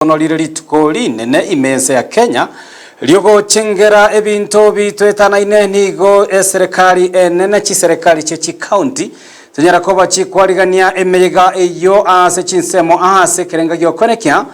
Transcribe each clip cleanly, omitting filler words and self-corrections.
Onolire litukoli nene imense ya Kenya lyogo chengera ebinto bitwetanaine nigo serikali enene chiserikali chechi county zenyara koba chikwarigania emeyega eyo ase chinsemo ase kerenga gyokonekya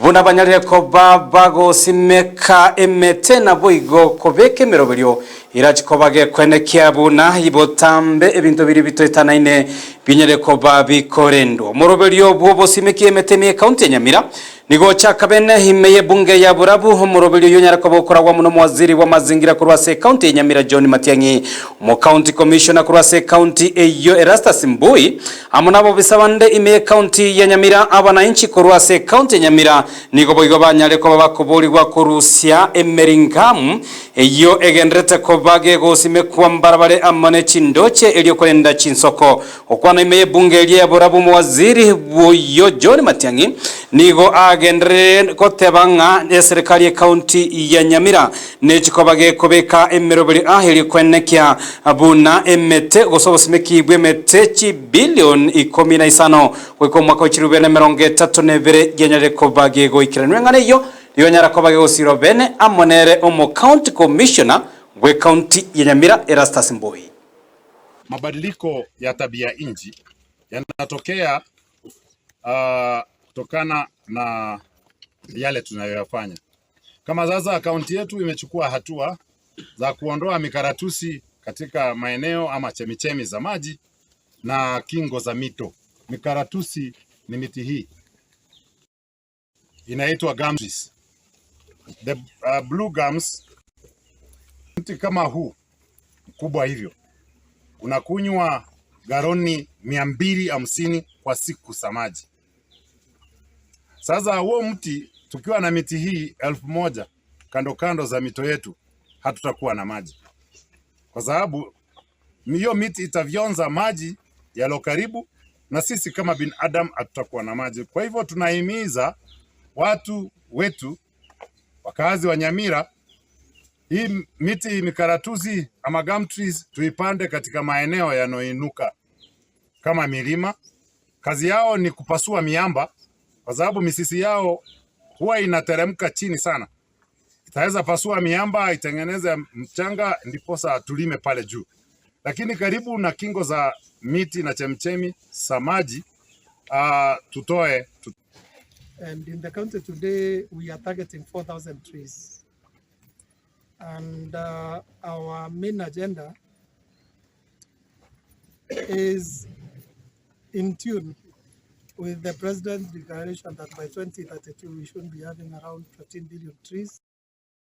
buna banyalire koba bagosimeka emete na boigo kobeke merobelyo irachikobage kwenekya buna ibotambe ebinto biri bitwetanaine binyere koba bikorendo morobelyo bwobo simeki emete me county ya Nyamira nigo chakabene himeye bunge ya burabu homorobelyo yonyara koba okoragwa muno waziri wa mazingira kurwase county ya Nyamira John Matiangi mo county commissioner kurwase county eyo Erastus Mbui amonabo bisabande imeye county ya Nyamira abananchi kurwase county ya Nyamira nigo boigo banyale koba bakoboligwa kurusya emeringamu eyo egendrete kobage gosime kwambarabare amane chindoche elyo kwenda chinsoko okwana imeye bunge ya burabu mo waziri woyo John Matiangi nigo agendere kotebanga serikali ya county ya Nyamira nechikobage kobeka emerobeli aheli kwenekya abuna emete gosobosimeki bwemete chi billion 15 kweko mwaka wa 2032 yenyare kobage goikiranwe ngane yo yonyara kobage gosiro bene amonere omo county commissioner we county ya Nyamira Erastus Mbui. Mabadiliko ya tabia nchi yanatokea kutokana na yale tunayoyafanya. Kama sasa kaunti yetu imechukua hatua za kuondoa mikaratusi katika maeneo ama chemichemi za maji na kingo za mito. Mikaratusi ni miti hii inaitwa gum trees. The blue gums, mti kama huu mkubwa hivyo unakunywa galoni 250 kwa siku za maji. Sasa huo mti tukiwa na miti hii 1000 kando kando za mito yetu hatutakuwa na maji, kwa sababu hiyo miti itavyonza maji yalo karibu na sisi kama binadamu hatutakuwa na maji. Kwa hivyo tunahimiza watu wetu wakazi wa Nyamira, hii miti mikaratuzi ama gum trees tuipande katika maeneo yanoinuka kama milima. Kazi yao ni kupasua miamba, kwa sababu misisi yao huwa inateremka chini sana. Itaweza pasua miamba, itengeneze mchanga, ndiposa tulime pale juu. Lakini karibu na kingo za miti na chemchemi za maji tutoe. And in the county today we are targeting 4,000 trees. And our main agenda is in tune with the President's declaration that by 2032 we should be having around 13 billion trees.